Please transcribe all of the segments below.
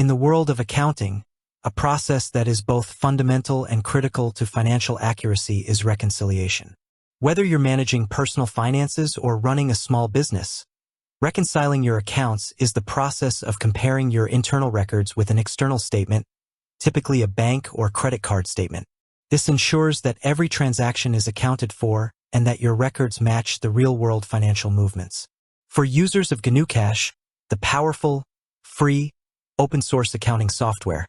In the world of accounting, a process that is both fundamental and critical to financial accuracy is reconciliation. Whether you're managing personal finances or running a small business, reconciling your accounts is the process of comparing your internal records with an external statement, typically a bank or credit card statement. This ensures that every transaction is accounted for and that your records match the real-world financial movements. For users of GnuCash, the powerful, free, open-source accounting software,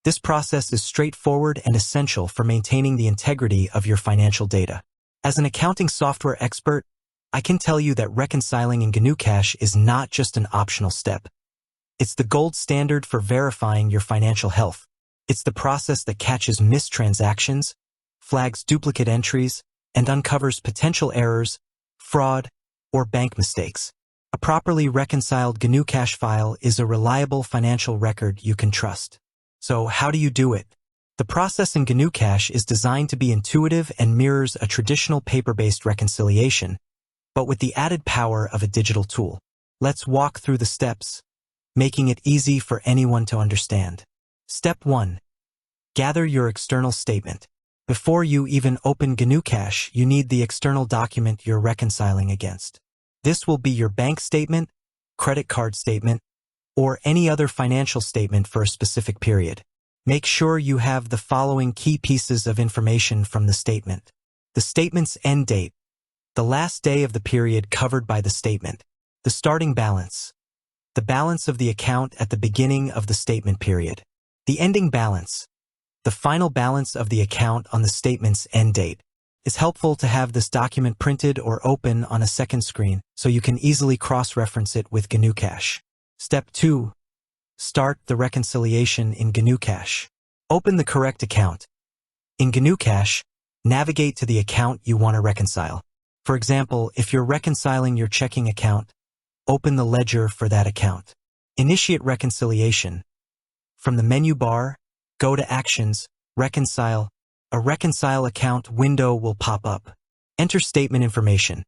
this process is straightforward and essential for maintaining the integrity of your financial data. As an accounting software expert, I can tell you that reconciling in GnuCash is not just an optional step. It's the gold standard for verifying your financial health. It's the process that catches missed transactions, flags duplicate entries, and uncovers potential errors, fraud, or bank mistakes. A properly reconciled GnuCash file is a reliable financial record you can trust. So how do you do it? The process in GnuCash is designed to be intuitive and mirrors a traditional paper-based reconciliation, but with the added power of a digital tool. Let's walk through the steps, making it easy for anyone to understand. Step 1. Gather your external statement. Before you even open GnuCash, you need the external document you're reconciling against. This will be your bank statement, credit card statement, or any other financial statement for a specific period. Make sure you have the following key pieces of information from the statement. The statement's end date, the last day of the period covered by the statement, the starting balance, the balance of the account at the beginning of the statement period, the ending balance, the final balance of the account on the statement's end date. It's helpful to have this document printed or open on a second screen so you can easily cross-reference it with GnuCash. Step 2. Start the reconciliation in GnuCash. Open the correct account. In GnuCash, navigate to the account you want to reconcile. For example, if you're reconciling your checking account, open the ledger for that account. Initiate reconciliation. From the menu bar, go to Actions, Reconcile. A Reconcile account window will pop up. Enter statement information.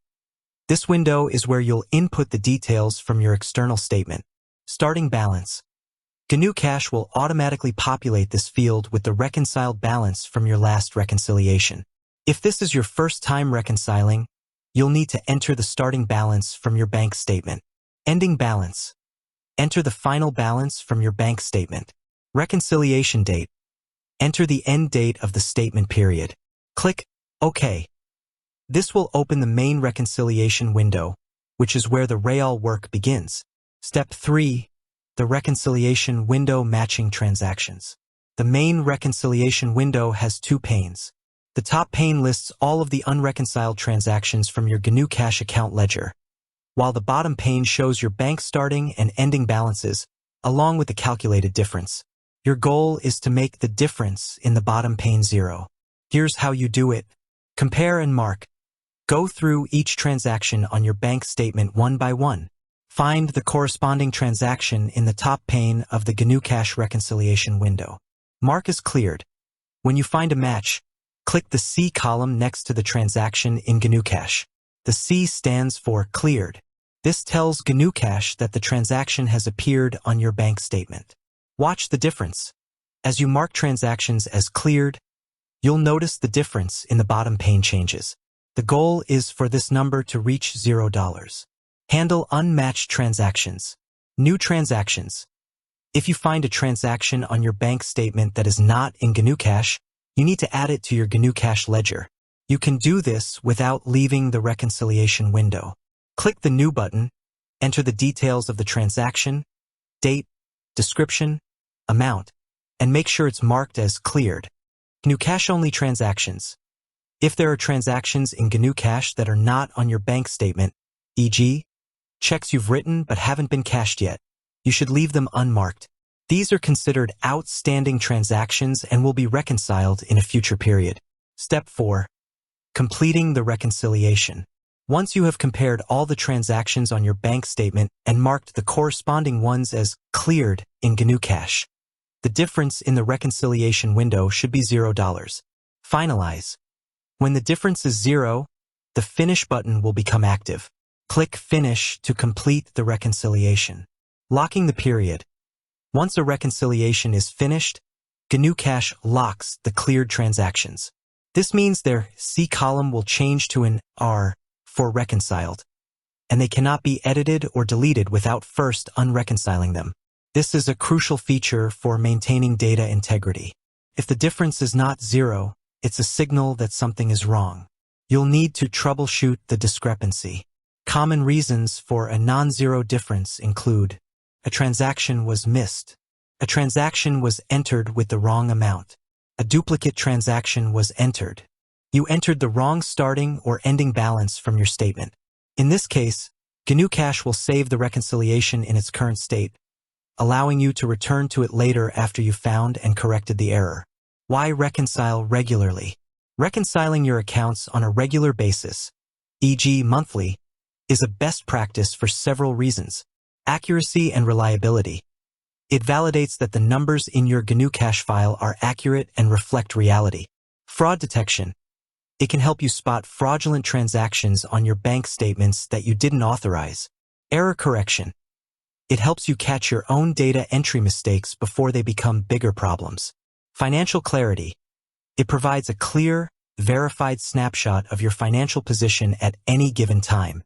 This window is where you'll input the details from your external statement. Starting balance. GnuCash will automatically populate this field with the reconciled balance from your last reconciliation. If this is your first time reconciling, you'll need to enter the starting balance from your bank statement. Ending balance. Enter the final balance from your bank statement. Reconciliation date. Enter the end date of the statement period. Click OK. This will open the main reconciliation window, which is where the real work begins. Step 3. The reconciliation window matching transactions. The main reconciliation window has two panes. The top pane lists all of the unreconciled transactions from your GnuCash account ledger, while the bottom pane shows your bank starting and ending balances, along with the calculated difference. Your goal is to make the difference in the bottom pane 0. Here's how you do it. Compare and mark. Go through each transaction on your bank statement one by one. Find the corresponding transaction in the top pane of the GnuCash reconciliation window. Mark as cleared. When you find a match, click the C column next to the transaction in GnuCash. The C stands for cleared. This tells GnuCash that the transaction has appeared on your bank statement. Watch the difference. As you mark transactions as cleared, you'll notice the difference in the bottom pane changes. The goal is for this number to reach $0. Handle unmatched transactions. New transactions. If you find a transaction on your bank statement that is not in GnuCash, you need to add it to your GnuCash ledger. You can do this without leaving the reconciliation window. Click the New button, enter the details of the transaction, date, description, amount, and make sure it's marked as cleared. GnuCash-only transactions. If there are transactions in GnuCash that are not on your bank statement, e.g., checks you've written but haven't been cashed yet, you should leave them unmarked. These are considered outstanding transactions and will be reconciled in a future period. Step 4. Completing the reconciliation. Once you have compared all the transactions on your bank statement and marked the corresponding ones as cleared in GnuCash, the difference in the reconciliation window should be $0. Finalize. When the difference is 0, the Finish button will become active. Click Finish to complete the reconciliation. Locking the period. Once a reconciliation is finished, GnuCash locks the cleared transactions. This means their C column will change to an R for reconciled, and they cannot be edited or deleted without first unreconciling them. This is a crucial feature for maintaining data integrity. If the difference is not zero, it's a signal that something is wrong. You'll need to troubleshoot the discrepancy. Common reasons for a non-zero difference include: a transaction was missed, a transaction was entered with the wrong amount, a duplicate transaction was entered, you entered the wrong starting or ending balance from your statement. In this case, GnuCash will save the reconciliation in its current state, allowing you to return to it later after you found and corrected the error. Why reconcile regularly? Reconciling your accounts on a regular basis, e.g. monthly, is a best practice for several reasons. Accuracy and reliability. It validates that the numbers in your GnuCash file are accurate and reflect reality. Fraud detection. It can help you spot fraudulent transactions on your bank statements that you didn't authorize. Error correction. It helps you catch your own data entry mistakes before they become bigger problems. Financial clarity. It provides a clear, verified snapshot of your financial position at any given time.